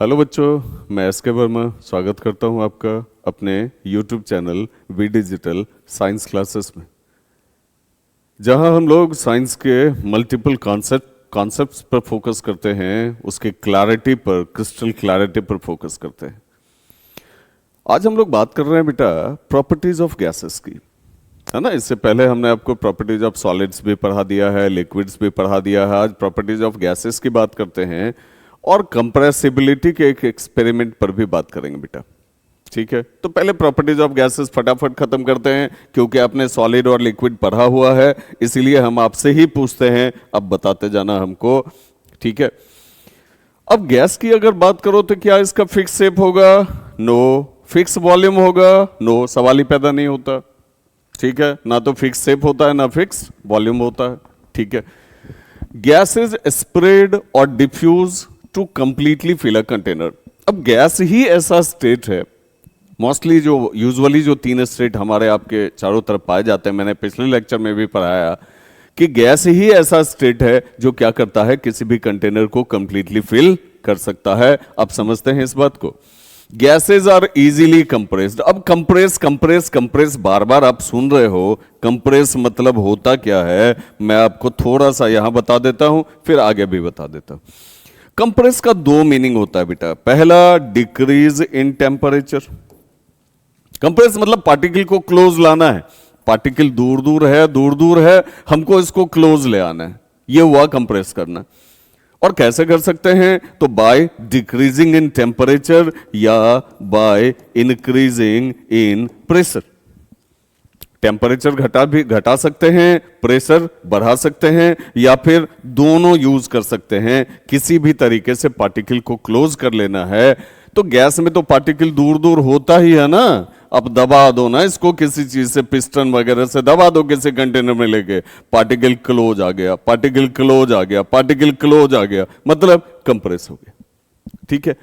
Hello बच्चों, मैं S के वर्मा स्वागत करता हूं आपका अपने YouTube channel V digital science classes में, जहां हम लोग साइंस के मल्टीपल कॉन्सेप्ट्स पर फोकस करते हैं, उसके क्लैरिटी पर, क्रिस्टल क्लैरिटी पर फोकस करते हैं। आज हम लोग बात कर रहे हैं बेटा प्रॉपर्टीज ऑफ गैसेस की, है ना। इससे पहले हमने आपको प्रॉपर्टीज ऑफ सॉलिड्स भी पढ़ा दिया है, लिक्विड्स भी पढ़ा दिया है। आज प्रॉपर्टीज ऑफ गैसेस की बात करते हैं और कंप्रेसिबिलिटी के एक एक्सपेरिमेंट पर भी बात करेंगे बेटा, ठीक है। तो पहले प्रॉपर्टीज ऑफ गैसेस फटाफट खत्म करते हैं, क्योंकि आपने सॉलिड और लिक्विड पढ़ा हुआ है, इसीलिए हम आपसे ही पूछते हैं, अब बताते जाना हमको, ठीक है। अब गैस की अगर बात करो तो क्या इसका फिक्स शेप होगा? नो। फिक्स वॉल्यूम होगा? नो। सवाल ही पैदा नहीं होता, ठीक है। ना तो फिक्स शेप होता है, ना फिक्स वॉल्यूम होता है, ठीक है। गैस इज स्प्रेड और diffuse to completely fill a container. अब गैस ही ऐसा स्टेट है, मोस्टली जो यूजुअली जो तीन स्टेट हमारे आपके चारों तरफ पाए जाते हैं, मैंने पिछले लेक्चर में भी पढ़ाया कि गैस ही ऐसा स्टेट है जो क्या करता है, किसी भी कंटेनर को कंप्लीटली फिल कर सकता है। अब समझते हैं इस बात को। Gases are easily compressed. अब कंप्रेस कंप्रेस कंप्रेस बार बार आप सुन रहे हो, कंप्रेस मतलब होता क्या है, मैं आपको थोड़ा सा यहां बता देता हूं, फिर आगे भी बता देता हूं। कंप्रेस का दो मीनिंग होता है बेटा। पहला, डिक्रीज इन टेम्परेचर। कंप्रेस मतलब पार्टिकल को क्लोज लाना है। पार्टिकल दूर दूर है, हमको इसको क्लोज ले आना है, ये हुआ कंप्रेस करना। और कैसे कर सकते हैं? तो बाय डिक्रीजिंग इन टेम्परेचर या by increasing in pressure. Temperature घटा सकते हैं, प्रेशर बढ़ा सकते हैं, या फिर दोनों यूज कर सकते हैं। किसी भी तरीके से पार्टिकल को क्लोज कर लेना है। तो गैस में तो पार्टिकल दूर दूर होता ही है ना। अब दबा दो ना इसको, किसी चीज से, पिस्टन वगैरह से दबा दो किसी कंटेनर में लेके, पार्टिकल क्लोज आ गया, पार्टिकल क्लोज आ गया, पार्टिकल क्लोज आ गया, मतलब कंप्रेस हो गया, ठीक है।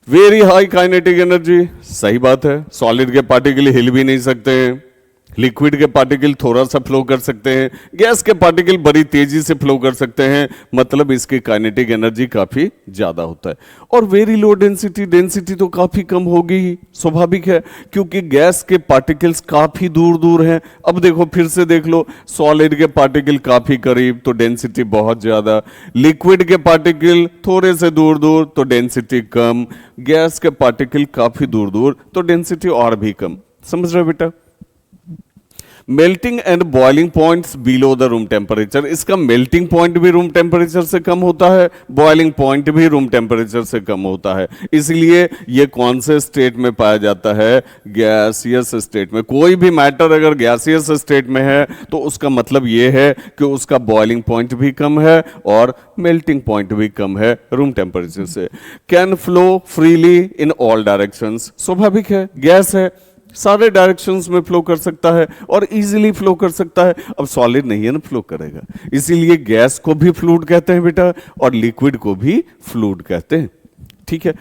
वेरी हाई काइनेटिक एनर्जी, सही बात है। सॉलिड के पार्टिकल हिल भी नहीं सकते हैं, लिक्विड के पार्टिकल थोड़ा सा फ्लो कर सकते हैं, गैस के पार्टिकल बड़ी तेजी से फ्लो कर सकते हैं, मतलब इसकी काइनेटिक एनर्जी काफी ज्यादा होता है। और वेरी लो डेंसिटी, डेंसिटी तो काफी कम होगी ही, स्वाभाविक है, क्योंकि गैस के पार्टिकल्स काफी दूर दूर हैं। अब देखो, फिर से देख लो, सॉलिड के पार्टिकल काफी करीब तो डेंसिटी बहुत ज्यादा, लिक्विड के पार्टिकल थोड़े से दूर दूर तो डेंसिटी कम, गैस के पार्टिकल काफी दूर दूर तो डेंसिटी और भी कम। समझ रहे हो बेटा? Melting and boiling points below the room temperature. इसका मेल्टिंग पॉइंट भी रूम टेम्परेचर से कम होता है, बॉइलिंग पॉइंट भी रूम टेम्परेचर से कम होता है। इसलिए ये कौन से स्टेट में पाया जाता है? गैसियस स्टेट में। कोई भी मैटर अगर गैसियस स्टेट में है तो उसका मतलब ये है कि उसका बॉइलिंग पॉइंट भी कम है और मेल्टिंग पॉइंट भी कम है रूम टेम्परेचर से। Can flow freely in all directions. स्वाभाविक है, गैस है, सारे डायरेक्शंस में फ्लो कर सकता है और इजीली फ्लो कर सकता है। अब सॉलिड नहीं है ना, फ्लो करेगा, इसीलिए गैस को भी फ्लूइड कहते हैं बेटा, और लिक्विड को भी फ्लूइड कहते हैं, ठीक है।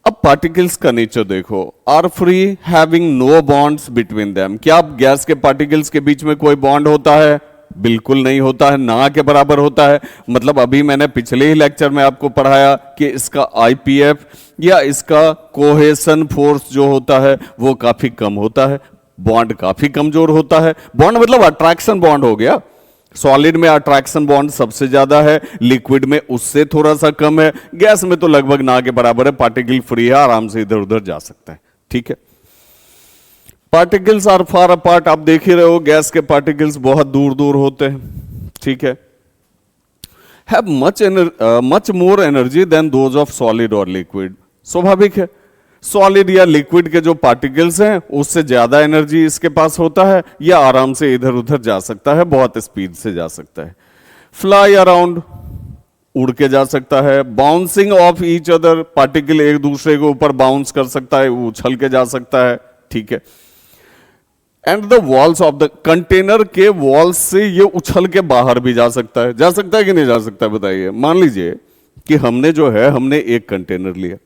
अब पार्टिकल्स का नेचर देखो। Are free having no bonds between them. क्या गैस के पार्टिकल्स के बीच में कोई बॉन्ड होता है? बिल्कुल नहीं होता है, ना के बराबर होता है। मतलब अभी मैंने पिछले ही लेक्चर में आपको पढ़ाया कि इसका आईपीएफ या इसका कोहेशन फोर्स जो होता है वो काफी कम होता है, बॉन्ड काफी कमजोर होता है। बॉन्ड मतलब अट्रैक्शन बॉन्ड हो गया। सॉलिड में अट्रैक्शन बॉन्ड सबसे ज्यादा है, लिक्विड में उससे थोड़ा सा कम है, गैस में तो लगभग ना के बराबर है। पार्टिकल फ्री है, आराम से इधर उधर जा सकता है, ठीक है। Particles are far apart. आप देख ही रहे हो, गैस के पार्टिकल्स बहुत दूर दूर होते हैं, ठीक है। Have much more energy than those of solid और लिक्विड। स्वाभाविक है, सॉलिड या लिक्विड के जो पार्टिकल्स हैं उससे ज्यादा एनर्जी इसके पास होता है, या आराम से इधर उधर जा सकता है, बहुत स्पीड से जा सकता है। फ्लाई अराउंड, उड़ के जा सकता है। Bouncing off each other, particle एक दूसरे के ऊपर बाउंस कर सकता है, उछल के जा सकता है, ठीक है। And the walls of the container के वॉल्स से ये उछल के बाहर भी जा सकता है। जा सकता है कि नहीं जा सकता है बताइए? मान लीजिए कि हमने एक कंटेनर लिया,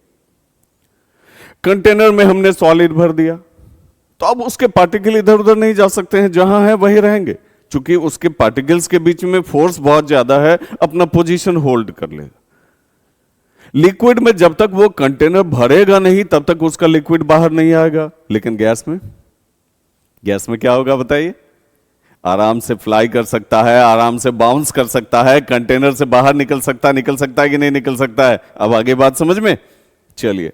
कंटेनर में हमने सॉलिड भर दिया, तो अब उसके पार्टिकल इधर उधर नहीं जा सकते हैं, जहां है वहीं रहेंगे, क्योंकि उसके पार्टिकल्स के बीच में फोर्स बहुत ज्यादा है, अपना पोजीशन होल्ड कर लेगा। लिक्विड में जब तक वो कंटेनर भरेगा नहीं तब तक उसका लिक्विड बाहर नहीं आएगा, लेकिन गैस में क्या होगा बताइए? आराम से फ्लाई कर सकता है, आराम से बाउंस कर सकता है, कंटेनर से बाहर निकल सकता है कि नहीं निकल सकता है? अब आगे बात समझ में? चलिए,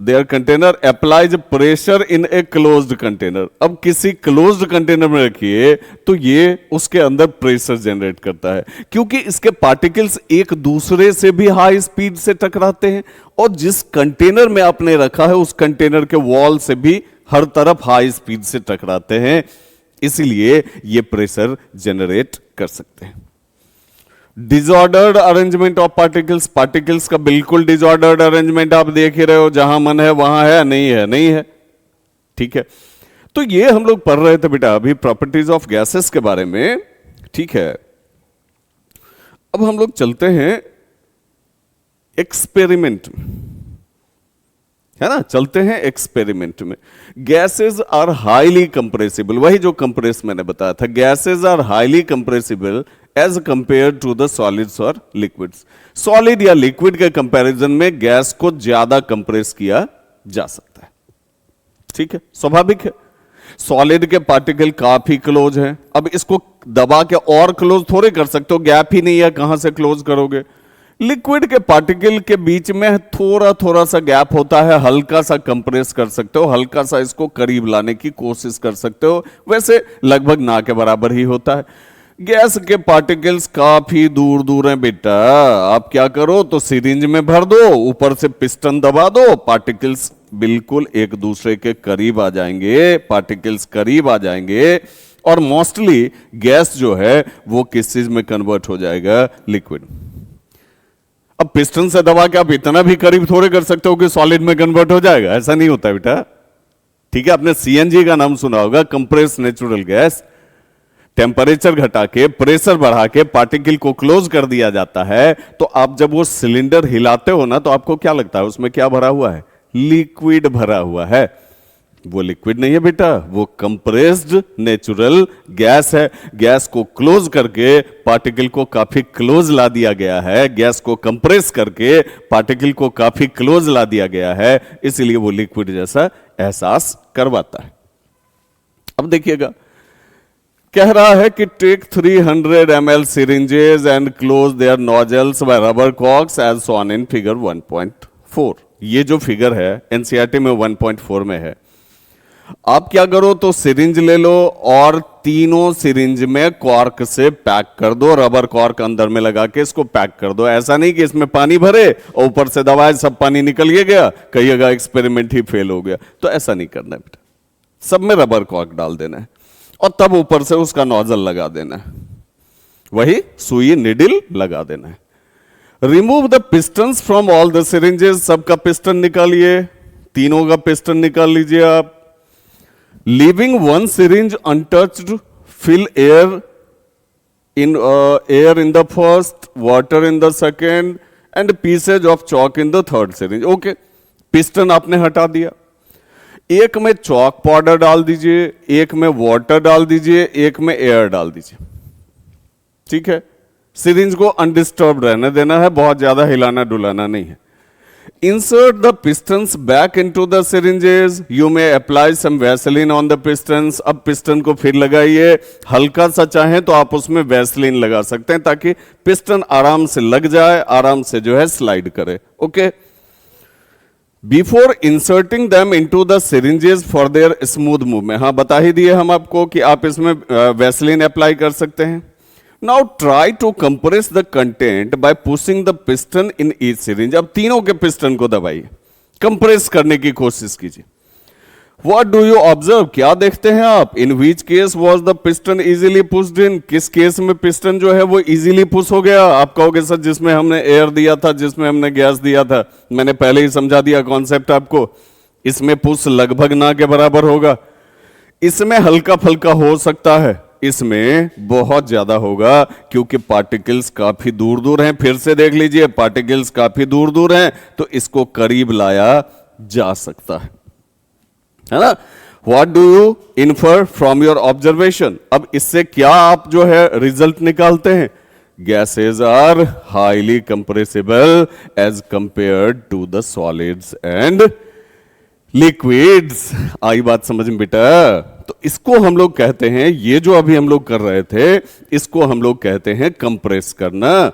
there container applies pressure in a closed container. अब किसी क्लोज्ड कंटेनर में रखिए तो ये उसके अंदर प्रेशर जनरेट करता है, क्योंकि इसके पार्टिकल्स एक दूसरे से भी हाई स्पीड से टकराते हैं, और जिस कंटेनर में आपने रखा है उस कंटेनर के वॉल से भी हर तरफ हाई स्पीड से टकराते हैं, इसलिए ये प्रेशर जनरेट कर सकते हैं। डिसऑर्डर्ड अरेंजमेंट ऑफ पार्टिकल्स का बिल्कुल डिसऑर्डर्ड अरेंजमेंट आप देख ही रहे हो, जहां मन है वहां है, नहीं है, ठीक है। तो ये हम लोग पढ़ रहे थे बेटा अभी प्रॉपर्टीज ऑफ गैसेस के बारे में, ठीक है। अब हम लोग चलते हैं एक्सपेरिमेंट में, है ना, चलते हैं एक्सपेरिमेंट में। गैसेज आर हाईली कंप्रेसिबल, वही जो कंप्रेस मैंने बताया था, gases are highly compressible as compare to the solids और लिक्विड्स। सॉलिड या लिक्विड के कंपैरिजन में गैस को ज्यादा कंप्रेस किया जा सकता है, ठीक है, स्वाभाविक है। सॉलिड के पार्टिकल काफी क्लोज हैं, अब इसको दबा के और क्लोज थोड़े कर सकते हो, गैप ही नहीं है, कहां से क्लोज करोगे? लिक्विड के पार्टिकल के बीच में थोड़ा सा गैप होता है, हल्का सा कंप्रेस कर सकते हो, हल्का सा इसको करीब लाने की कोशिश कर सकते हो, वैसे लगभग ना के बराबर ही होता है। गैस के पार्टिकल्स काफी दूर दूर हैं बेटा, आप क्या करो तो सिरिंज में भर दो, ऊपर से पिस्टन दबा दो, पार्टिकल्स बिल्कुल एक दूसरे के करीब आ जाएंगे, पार्टिकल्स करीब आ जाएंगे, और मोस्टली गैस जो है वो किस चीज में कन्वर्ट हो जाएगा? लिक्विड। अब पिस्टन से दबा के आप इतना भी करीब थोड़े कर सकते हो कि सॉलिड में कन्वर्ट हो जाएगा, ऐसा नहीं होता बेटा, ठीक है। आपने सीएनजी का नाम सुना होगा, कंप्रेस नेचुरल गैस। टेम्परेचर घटा के प्रेशर बढ़ा के पार्टिकल को क्लोज कर दिया जाता है, तो आप जब वो सिलेंडर हिलाते हो ना तो आपको क्या लगता है उसमें क्या भरा हुआ है? लिक्विड भरा हुआ है। वो लिक्विड नहीं है बेटा, वो कंप्रेस्ड नेचुरल गैस है। गैस को क्लोज करके पार्टिकल को काफी क्लोज ला दिया गया है, गैस को कंप्रेस करके पार्टिकल को काफी क्लोज ला दिया गया है, इसलिए वो लिक्विड जैसा एहसास करवाता है। अब देखिएगा, कह रहा है कि take 300 ml syringes and close their nozzles by rubber corks as shown in figure 1.4। ये जो फिगर है एनसीईआरटी में 1.4 में है। आप क्या करो तो सिरिंज ले लो और तीनों सिरिंज में कॉर्क से पैक कर दो, रबर कॉर्क अंदर में लगा के इसको पैक कर दो। ऐसा नहीं कि इसमें पानी भरे और ऊपर से दबाए सब पानी निकल गया, कहिएगा एक्सपेरिमेंट ही फेल हो गया, तो ऐसा नहीं करना है बेटा। सब में रबर कॉर्क डाल देना है और तब ऊपर से उसका नोजल लगा देना है, वही सुई निडिल लगा देना है। Remove the pistons from all the syringes, सबका पिस्टन निकालिए, तीनों का पिस्टन निकाल लीजिए आप। Leaving one syringe untouched, fill air in the first, water in the second and pieces of chalk in the third syringe. Okay, piston आपने हटा दिया, एक में चॉक पाउडर डाल दीजिए, एक में वाटर डाल दीजिए, एक में एयर डाल दीजिए, ठीक है। सिरिंज को अनडिस्टर्ब रहने देना है, बहुत ज्यादा हिलाना डुलाना नहीं है। Insert the pistons back into the syringes, you may apply some vaseline on the pistons. अब पिस्टन को फिर लगाइए, हल्का सा चाहें तो आप उसमें वैसलीन लगा सकते हैं ताकि पिस्टन आराम से लग जाए, आराम से जो है स्लाइड करे। Okay, before inserting them into the syringes for their smooth movement, हाँ बता ही दिए हम आपको कि आप इसमें वैसलीन अप्लाई कर सकते हैं। Now try to compress the content by pushing the piston in each syringe. अब तीनों के पिस्टन को दबाइए, कंप्रेस करने की कोशिश कीजिए। What do you observe? क्या देखते हैं आप? In which case was the piston easily pushed in? किस केस में पिस्टन जो है वो इजीली पुश हो गया? आप कहोगे सर जिसमें हमने एयर दिया था, जिसमें हमने गैस दिया था, मैंने पहले ही समझा दिया कॉन्सेप्ट आपको। इसमें पुश लगभग ना के बराबर होगा, इसमें हल्का फल्का हो सकता है, इसमें बहुत ज्यादा होगा क्योंकि पार्टिकल्स काफी दूर दूर हैं। फिर से देख लीजिए, पार्टिकल्स काफी दूर दूर हैं तो इसको करीब लाया जा सकता है ना। What do you infer from your observation? अब इससे क्या आप जो है रिजल्ट निकालते हैं? gases are highly compressible as compared to the solids and liquids. आई बात समझ में बेटा? तो इसको हम लोग कहते हैं, ये जो अभी हम लोग कर रहे थे, इसको हम लोग कहते हैं कंप्रेस करना।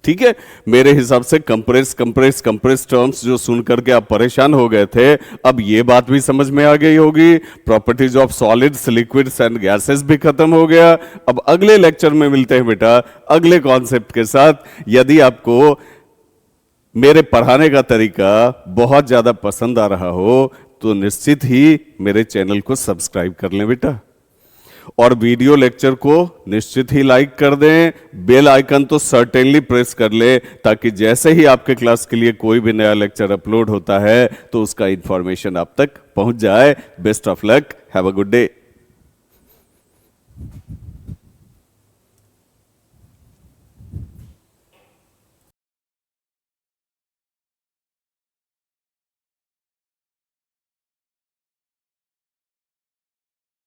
ठीक है, मेरे हिसाब से कंप्रेस कंप्रेस कंप्रेस टर्म्स जो सुन करके आप परेशान हो गए थे, अब ये बात भी समझ में आ गई होगी। Properties of solids, liquids and gases भी खत्म हो गया। अब अगले लेक्चर में मिलते हैं बेटा अगले कॉन्सेप्ट के साथ। यदि आपको मेरे पढ़ाने का तरीका बहुत ज्यादा पसंद आ रहा हो तो निश्चित ही मेरे चैनल को सब्सक्राइब कर लें बेटा, और वीडियो लेक्चर को निश्चित ही लाइक कर दें। बेल आइकन तो सर्टेनली प्रेस कर ले, ताकि जैसे ही आपके क्लास के लिए कोई भी नया लेक्चर अपलोड होता है तो उसका इंफॉर्मेशन आप तक पहुंच जाए। Best of luck, have a good day.